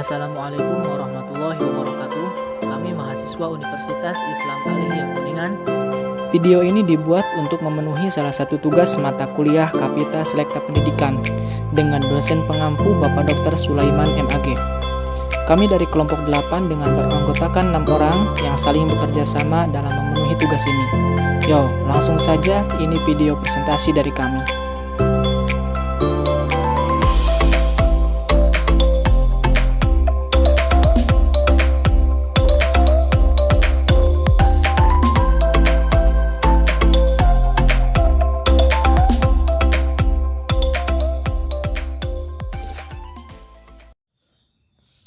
Assalamualaikum warahmatullahi wabarakatuh. Kami mahasiswa Universitas Islam Aliyah Kuningan. Video ini dibuat untuk memenuhi salah satu tugas mata kuliah Kapita Selekta Pendidikan dengan dosen pengampu Bapak Dr. Sulaiman MAG. Kami dari kelompok 8 dengan beranggotakan 6 orang yang saling bekerja sama dalam memenuhi tugas ini. Yo, langsung saja ini video presentasi dari kami.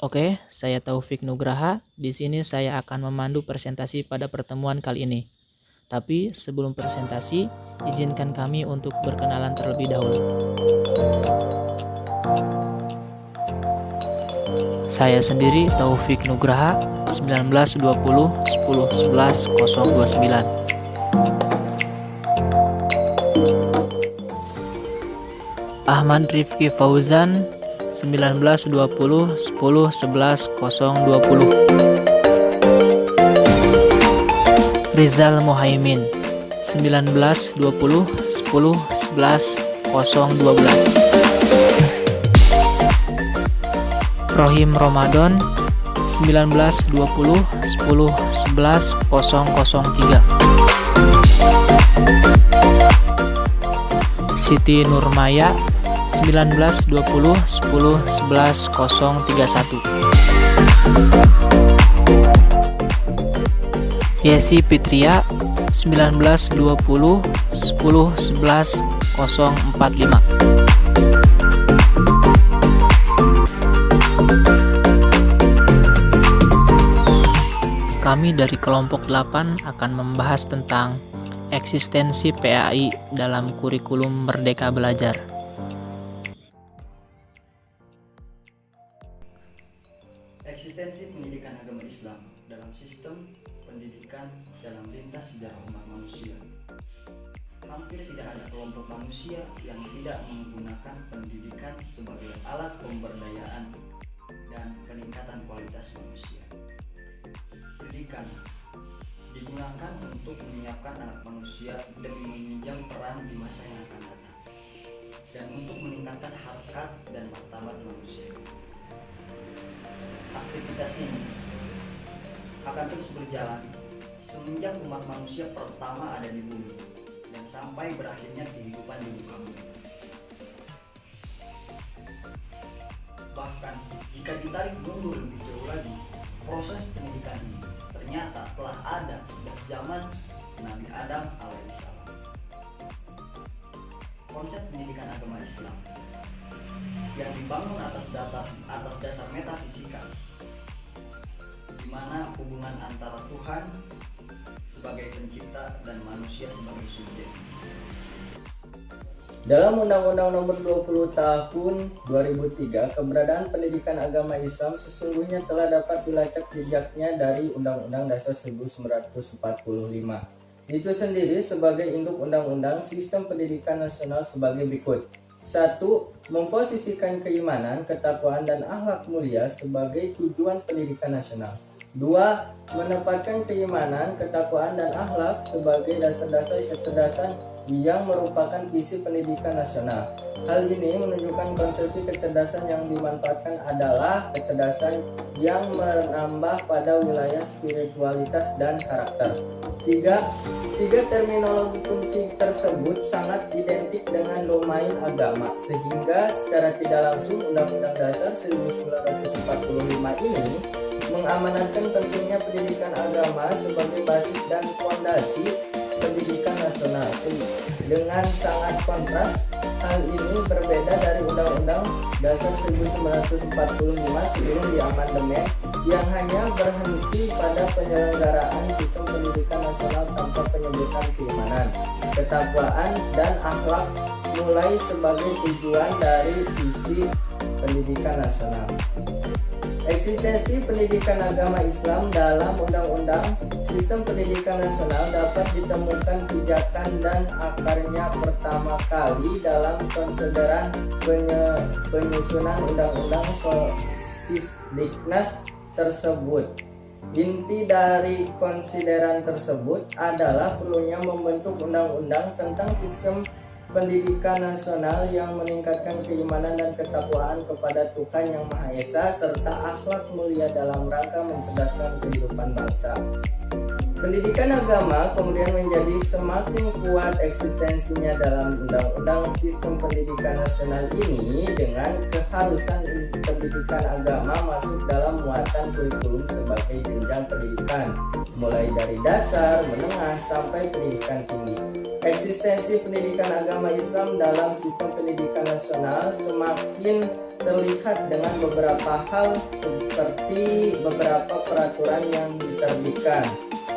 Oke, saya Taufik Nugraha. Di sini saya akan memandu presentasi pada pertemuan kali ini. Tapi sebelum presentasi, izinkan kami untuk berkenalan terlebih dahulu. Saya sendiri Taufik Nugraha, 1920 10 11 029. Ahmad Rifki Fauzan, 1920 10 11 020. Rizal Mohaimin, 1920 10 11 012. Rohim Ramadan, 1920 10 11 003. Siti Nurmaya, 1920 10 11 031. Yesi Fitria, 1920 10 11 045. Kami dari kelompok 8 akan membahas tentang eksistensi PAI dalam kurikulum Merdeka Belajar. Eksistensi pendidikan agama Islam dalam sistem pendidikan dalam lintas sejarah umat manusia. Hampir tidak ada kelompok manusia yang tidak menggunakan pendidikan sebagai alat pemberdayaan dan peningkatan kualitas manusia. Pendidikan digunakan untuk menyiapkan anak manusia demi meminjam peran di masa yang akan datang dan untuk meningkatkan harkat dan martabat manusia. Aktivitas ini akan terus berjalan semenjak umat manusia pertama ada di bumi dan sampai berakhirnya kehidupan di muka bumi. Bahkan jika ditarik mundur lebih jauh lagi, proses pendidikan ini ternyata telah ada sejak zaman Nabi Adam alaihissalam. Konsep pendidikan agama Islam yang dibangun atas dasar metafisika, di mana hubungan antara Tuhan sebagai pencipta dan manusia sebagai subjek. Dalam Undang-Undang Nomor 20 Tahun 2003, keberadaan pendidikan agama Islam sesungguhnya telah dapat dilacak jejaknya dari Undang-Undang Dasar 1945. Itu sendiri sebagai induk undang-undang sistem pendidikan nasional sebagai berikut. 1. Memposisikan keimanan, ketakwaan, dan akhlak mulia sebagai tujuan pendidikan nasional. 2. Menempatkan keimanan, ketakwaan, dan akhlak sebagai dasar-dasar kecerdasan yang merupakan visi pendidikan nasional. Hal ini menunjukkan konsepsi kecerdasan yang dimanfaatkan adalah kecerdasan yang menambah pada wilayah spiritualitas dan karakter. 3 terminologi kunci tersebut sangat identik dengan domain agama, sehingga secara tidak langsung Undang-Undang Dasar 1945 ini mengamanatkan pentingnya pendidikan agama sebagai basis dan fondasi pendidikan nasional. Dengan sangat kontras, hal ini berbeda dari Undang-Undang Dasar 1945 sebelum diamandemen yang hanya berhenti pada penyelenggaraan sistem pendidikan nasional tanpa penyebutan keimanan, ketakwaan, dan akhlak mulai sebagai tujuan dari visi pendidikan nasional. Eksistensi pendidikan agama Islam dalam Undang-Undang Sistem Pendidikan Nasional dapat ditemukan pijakan dan akarnya pertama kali dalam konsideran penyusunan Undang-Undang Sisdiknas tersebut. Inti dari konsideran tersebut adalah perlunya membentuk undang-undang tentang sistem pendidikan nasional yang meningkatkan keimanan dan ketakwaan kepada Tuhan Yang Maha Esa serta akhlak mulia dalam rangka mencerdaskan kehidupan bangsa. Pendidikan agama kemudian menjadi semakin kuat eksistensinya dalam Undang-Undang Sistem Pendidikan Nasional ini dengan keharusan pendidikan agama masuk dalam muatan kurikulum sebagai jenjang pendidikan, mulai dari dasar, menengah, sampai pendidikan tinggi. Eksistensi pendidikan agama Islam dalam sistem pendidikan nasional semakin terlihat dengan beberapa hal seperti beberapa peraturan yang diterbitkan.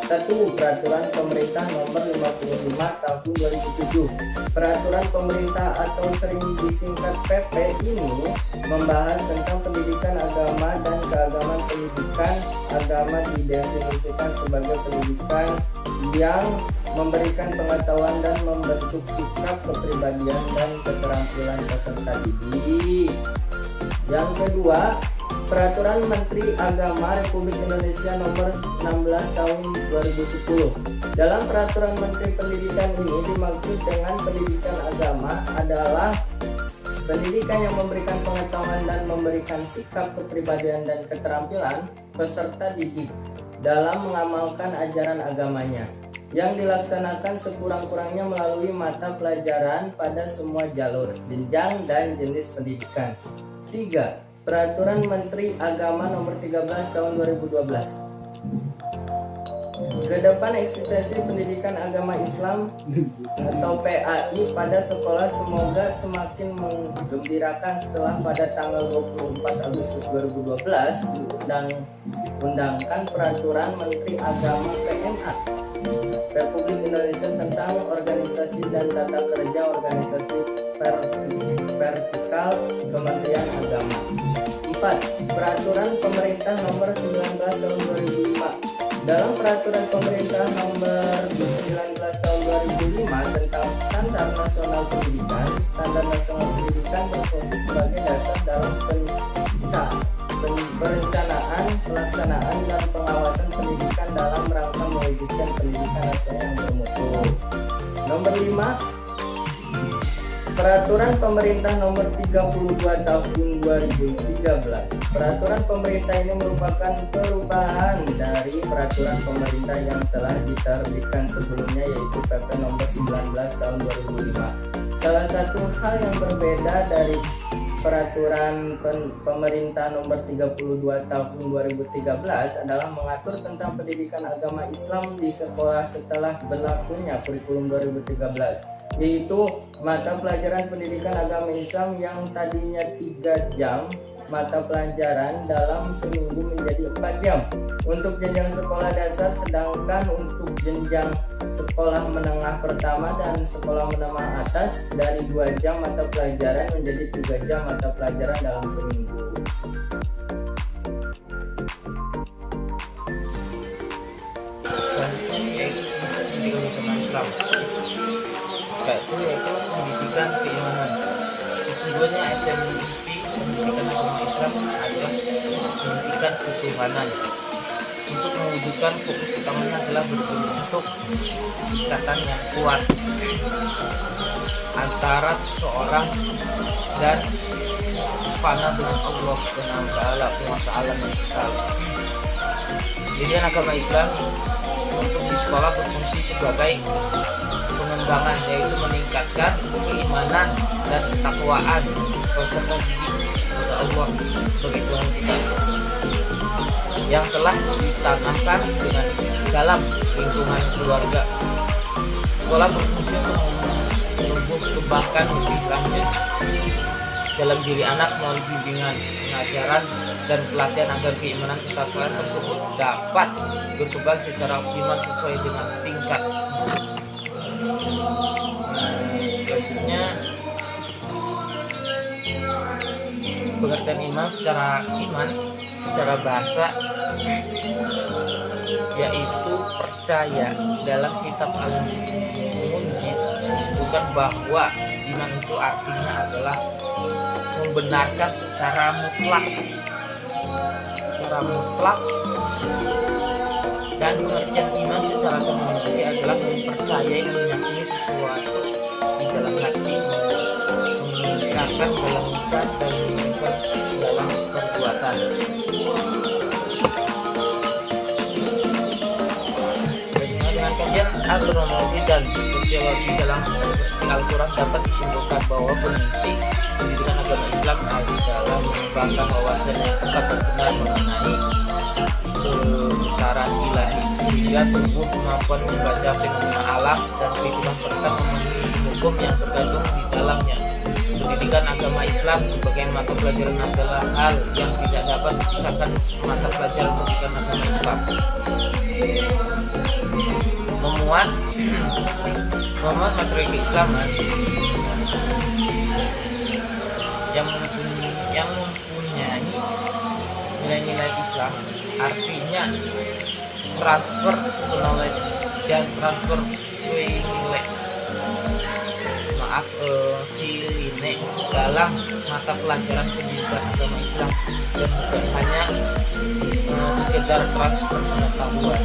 1. Peraturan Pemerintah Nomor 55 Tahun 2007. Peraturan pemerintah atau sering disingkat PP ini membahas tentang pendidikan agama dan keagamaan. Pendidikan agama didefinisikan sebagai pendidikan yang memberikan pengetahuan dan membentuk sikap, kepribadian, dan keterampilan peserta didik. Yang kedua, Peraturan Menteri Agama Republik Indonesia Nomor 16 Tahun 2010. Dalam Peraturan Menteri Pendidikan ini dimaksud dengan pendidikan agama adalah pendidikan yang memberikan pengetahuan dan memberikan sikap, kepribadian, dan keterampilan peserta didik dalam mengamalkan ajaran agamanya, yang dilaksanakan sekurang-kurangnya melalui mata pelajaran pada semua jalur, jenjang, dan jenis pendidikan. 3. Peraturan Menteri Agama Nomor 13 Tahun 2012. Kedepan eksistensi pendidikan agama Islam atau PAI pada sekolah semoga semakin menggembirakan setelah pada tanggal 24 Agustus 2012 diundangkan Peraturan Menteri Agama PMA Republik Indonesia tentang organisasi dan tata kerja organisasi vertikal Kementerian Agama. 4. Peraturan Pemerintah Nomor 19 Tahun 2005. Dalam Peraturan Pemerintah Nomor 19 Tahun 2005 tentang Standar Nasional Pendidikan, Standar Nasional Pendidikan berfungsi sebagai dasar dalam perencanaan, pelaksanaan, dan pengawasan pendidikan dalam rangka mewujudkan pendidikan nasional yang bermutu. Nomor 5. Peraturan Pemerintah Nomor 32 Tahun 2013. Peraturan pemerintah ini merupakan perubahan dari peraturan pemerintah yang telah diterbitkan sebelumnya, yaitu PP Nomor 19 Tahun 2005. Salah satu hal yang berbeda dari Peraturan Pemerintah Nomor 32 Tahun 2013 adalah mengatur tentang pendidikan agama Islam di sekolah setelah berlakunya kurikulum 2013, yaitu mata pelajaran pendidikan agama Islam yang tadinya 3 jam mata pelajaran dalam seminggu menjadi 4 jam untuk jenjang sekolah dasar, sedangkan untuk jenjang sekolah menengah pertama dan sekolah menengah atas dari 2 jam mata pelajaran menjadi 3 jam mata pelajaran dalam seminggu. Selanjutnya yaitu pendidikan agama Islam, yaitu pendidikan keimanan. Sesungguhnya esensi pendidikan agama Islam adalah pendidikan ketuhanan. Untuk mewujudkan fokus utamanya adalah berbentuk ikatan yang kuat antara seseorang dan fana dengan Allah Subhanahu wa taala, penguasa alam yang kekal. Pendidikan agama Islam untuk di sekolah berfungsi sebagai pengembangan, yaitu meningkatkan keimanan dan ketakwaan peserta didik kepada Allah sebagai Tuhan kita yang telah ditanamkan dengan dalam lingkungan keluarga. Sekolah berfungsi untuk menumbuh kembangkan lebih lanjut dalam diri anak melalui bimbingan, pengajaran, dan pelatihan agar keimanan ketakwaan tersebut dapat berkembang secara optimal sesuai dengan tingkat. Selanjutnya, pengertian iman secara bahasa yaitu percaya. Dalam kitab Al-Munjid disebutkan bahwa iman itu artinya adalah membenarkan secara mutlak secara mutlak, dan pengertian iman secara terminologi adalah mempercayai dan meyakini sesuatu di dalam hati, mengikrarkan dalam lisan, dan menunjukkan dalam perbuatan. Dengan kajian agronomi dan sosiologi dalam Al-Quran dapat disimpulkan bahwa fungsi pendidikan agama Islam adalah mengembangkan wawasan yang tepat dan benar mengenai kebesaran ilahi, sehingga tumbuh kemampuan membaca fenomena alam dan kehidupan serta memahami hukum yang terkandung di dalamnya. Pendidikan agama Islam sebagai mata pelajaran adalah hal yang tidak dapat dipisahkan mata pelajaran pendidikan agama Islam. Memuat materi keislaman yang mempunyai nilai-nilai Islam, artinya transfer knowledge dan transfer nilai dalam mata pelajaran pendidikan agama Islam, dan bukan hanya sekedar transfer pengetahuan.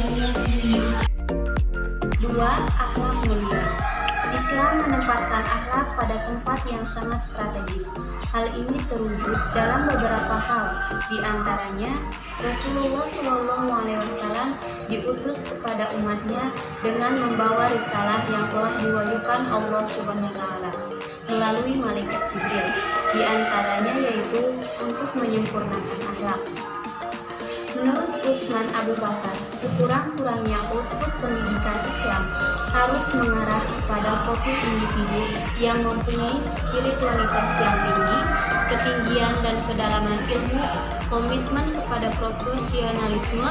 2. Akhlak mulia. Islam menempatkan akhlak pada tempat yang sangat strategis. Hal ini terwujud dalam beberapa hal, di antaranya Rasulullah SAW diutus kepada umatnya dengan membawa risalah yang telah diwahyukan Allah SWT melalui malaikat Jibril, di antaranya yaitu untuk menyempurnakan akhlak. Menurut Utsman Abu Bakar, sekurang-kurangnya output pendidikan Islam harus mengarah kepada profil individu yang mempunyai spiritualitas yang tinggi, ketinggian dan kedalaman ilmu, komitmen kepada profesionalisme,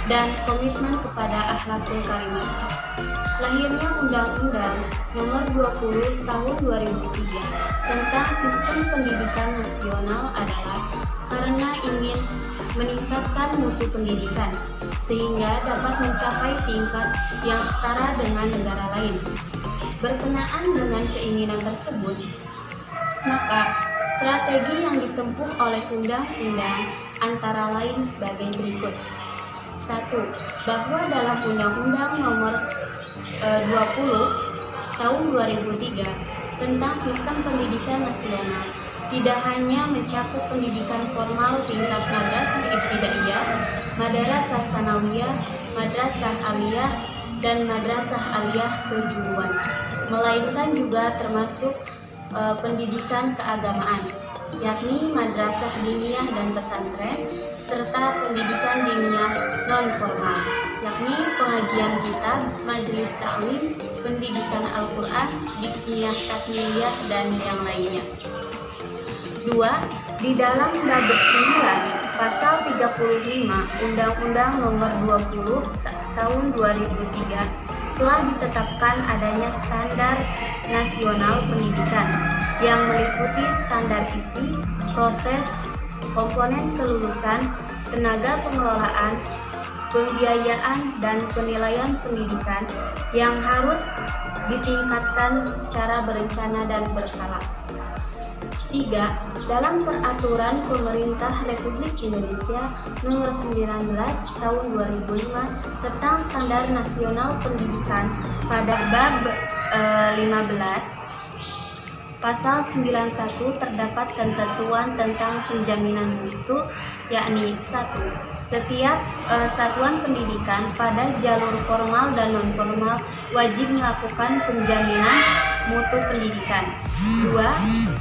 dan komitmen kepada akhlakul karimah. Lahirnya Undang-Undang Nomor 20 Tahun 2003 tentang Sistem Pendidikan Nasional adalah karena ingin meningkatkan mutu pendidikan sehingga dapat mencapai tingkat yang setara dengan negara lain. Berkenaan dengan keinginan tersebut, maka strategi yang ditempuh oleh undang-undang antara lain sebagai berikut. 1. Bahwa dalam Undang-Undang Nomor 20 Tahun 2003 tentang Sistem Pendidikan Nasional tidak hanya mencakup pendidikan formal tingkat madrasah ibtidaiyah, madrasah sanawiyah, madrasah aliyah, dan madrasah aliyah kejuruan, melainkan juga termasuk pendidikan keagamaan, yakni madrasah diniyah dan pesantren, serta pendidikan diniyah non-formal, yakni pengajian kitab, majelis ta'lim, pendidikan Al-Quran, dikniyah takmiliyah, dan yang lainnya. 2. Di dalam bab 9 pasal 35 Undang-Undang Nomor 20 Tahun 2003 telah ditetapkan adanya standar nasional pendidikan yang meliputi standar isi, proses, komponen kelulusan, tenaga pengelolaan, pembiayaan, dan penilaian pendidikan yang harus ditingkatkan secara berencana dan berkala. 3. Dalam Peraturan Pemerintah Republik Indonesia Nomor 19 Tahun 2005 tentang Standar Nasional Pendidikan pada bab 15 Pasal 91 terdapat ketentuan tentang penjaminan mutu, yakni 1. Setiap satuan pendidikan pada jalur formal dan non-formal wajib melakukan penjaminan mutu pendidikan. 2.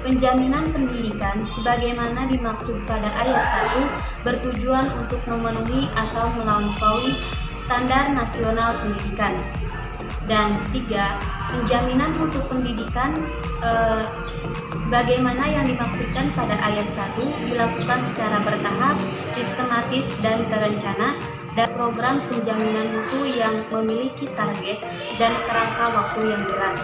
Penjaminan pendidikan sebagaimana dimaksud pada ayat 1 bertujuan untuk memenuhi atau melampaui standar nasional pendidikan. Dan 3. Penjaminan mutu pendidikan sebagaimana yang dimaksudkan pada ayat 1 dilakukan secara bertahap, sistematis, dan terencana, dan program penjaminan mutu yang memiliki target dan kerangka waktu yang jelas.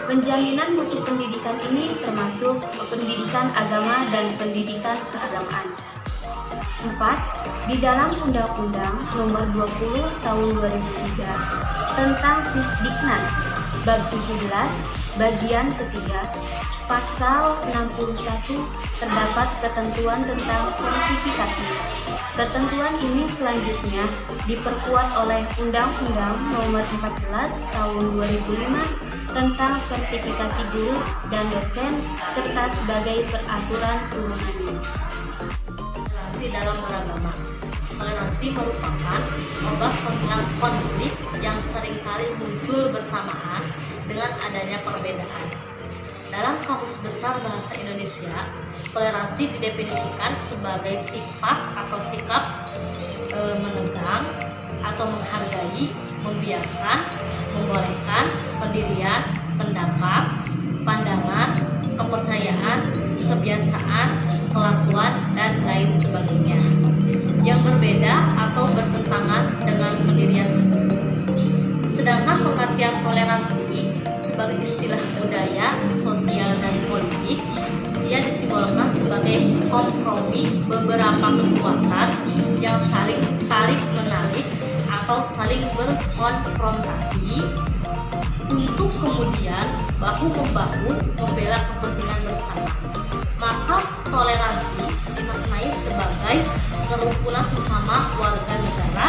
Penjaminan mutu pendidikan ini termasuk pendidikan agama dan pendidikan keagamaan. 4. Di dalam Undang-Undang Nomor 20 Tahun 2003 tentang Sisdiknas bab 17 bagian ketiga Pasal 61 terdapat ketentuan tentang sertifikasi. Ketentuan ini selanjutnya diperkuat oleh Undang-Undang Nomor 14 Tahun 2005 tentang sertifikasi guru dan dosen serta sebagai peraturan turunannya. Toleransi dalam beragama. Toleransi merupakan obat penghilang konflik yang seringkali muncul bersamaan dengan adanya perbedaan. Dalam Kamus Besar Bahasa Indonesia, toleransi didefinisikan sebagai sifat atau sikap menegang atau menghargai, membiarkan, membolehkan pendirian, pendapat, pandangan, kepercayaan, kebiasaan, kelakuan, dan lain sebagainya yang berbeda atau bertentangan dengan pendirian sebelumnya. Sedangkan pengertian toleransi sebagai istilah budaya, sosial, dan politik, ia disimbolkan sebagai kompromi beberapa kekuatan yang saling tarik-menarik atau saling berkonfrontasi untuk kemudian bahu-membahu membela kepentingan bersama. Maka toleransi dimaknai sebagai kerukunan sesama warga negara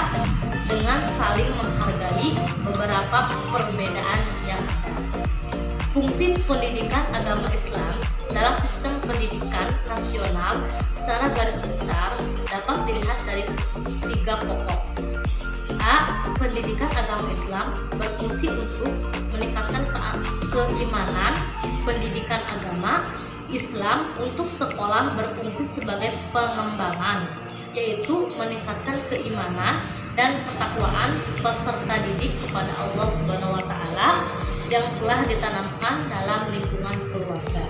dengan saling menghargai beberapa perbedaan yang ada. Fungsi pendidikan agama Islam dalam sistem pendidikan nasional secara garis besar dapat dilihat dari 3 pokok. A. Pendidikan agama Islam berfungsi untuk meningkatkan keimanan. Pendidikan agama Islam untuk sekolah berfungsi sebagai pengembangan, yaitu meningkatkan keimanan dan ketakwaan peserta didik kepada Allah Subhanahu wa taala yang telah ditanamkan dalam lingkungan keluarga.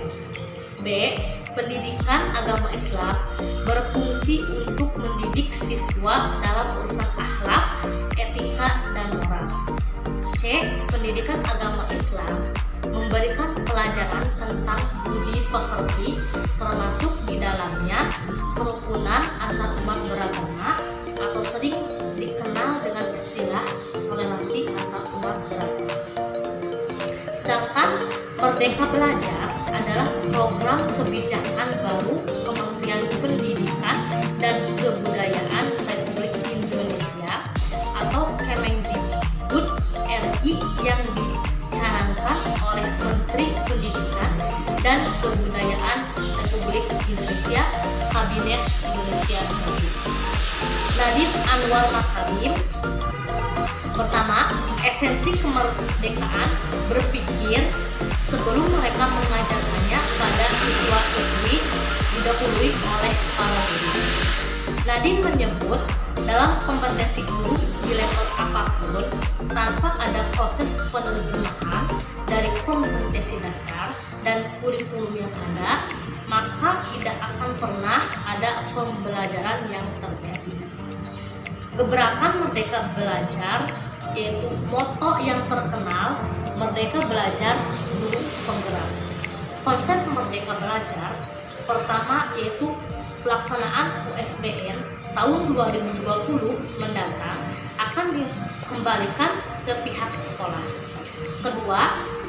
B. Pendidikan agama Islam berfungsi untuk mendidik siswa dalam urusan akhlak, etika, dan moral. C. Pendidikan agama Islam memberikan pelajaran tentang budi pekerti, termasuk di dalamnya kerukunan antar umat beragama atau sering dikenal dengan istilah toleransi antar umat beragama. Sedangkan Merdeka Belajar adalah program kebijakan baru Kementerian Pendidikan dan Kebudayaan Republik Indonesia atau Kemendikbud RI yang dicanangkan oleh Menteri Pendidikan dan Kebudayaan Republik Indonesia, Kabinet Indonesia Maju. Nadiem Anwar Makarim. Pertama, esensi kemerdekaan berpikir sebelum mereka mengajarkannya pada siswa-siswi didahului oleh para guru. Nadiem menyebut dalam kompetensi guru di level apapun tanpa ada proses penerjemahan dari kompetensi dasar dan kurikulum yang ada, maka tidak akan pernah ada pembelajaran yang terjadi. Gebrakan Merdeka Belajar, yaitu moto yang terkenal Merdeka Belajar Guru Penggerak. Konsep Merdeka Belajar pertama yaitu pelaksanaan USBN tahun 2020 mendatang akan dikembalikan ke pihak sekolah. Kedua,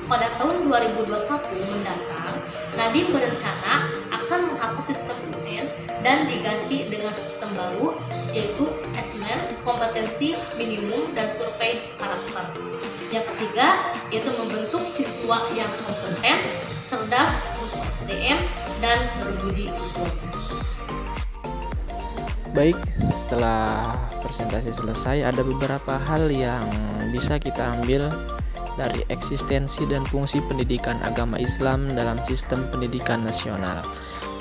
pada tahun 2021 mendatang, Nadiem berencana akan menghapus sistem UN dan diganti dengan sistem baru, yaitu asesmen kompetensi minimum dan survei karakter. Yang ketiga, yaitu membentuk siswa yang kompeten, cerdas untuk SDM, dan berbudi pekerti. Baik, setelah presentasi selesai, ada beberapa hal yang bisa kita ambil dari eksistensi dan fungsi pendidikan agama Islam dalam sistem pendidikan nasional.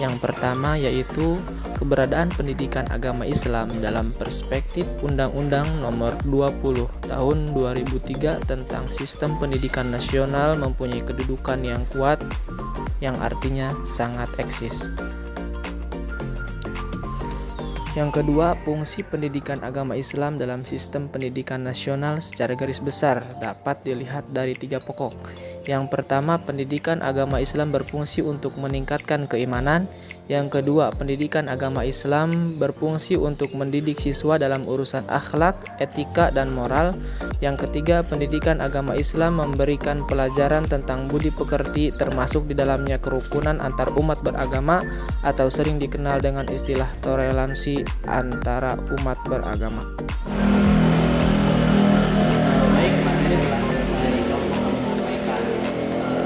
Yang pertama yaitu keberadaan pendidikan agama Islam dalam perspektif Undang-Undang Nomor 20 Tahun 2003 tentang Sistem Pendidikan Nasional mempunyai kedudukan yang kuat, yang artinya sangat eksis. Yang kedua, fungsi pendidikan agama Islam dalam sistem pendidikan nasional secara garis besar dapat dilihat dari 3 pokok. Yang pertama, pendidikan agama Islam berfungsi untuk meningkatkan keimanan. Yang kedua, pendidikan agama Islam berfungsi untuk mendidik siswa dalam urusan akhlak, etika, dan moral. Yang ketiga, pendidikan agama Islam memberikan pelajaran tentang budi pekerti, termasuk di dalamnya kerukunan antar umat beragama atau sering dikenal dengan istilah toleransi antara umat beragama. Baik, materi telah selesai kami sampaikan.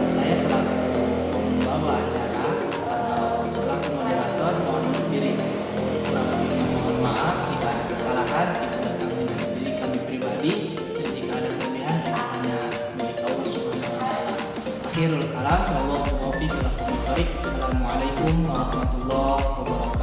Saya selaku pembawa acara atau selaku moderator mohon undur diri. Kurang lebihnya mohon maaf jika ada kesalahan itu datang dari diri kami pribadi, dan jika ada kelebihan hanya milik Allah Subhanahu wa taala. Akhirul kalam, wallahu muwaffiq ila aqwamit thoriq. Assalamualaikum warahmatullahi wabarakatuh.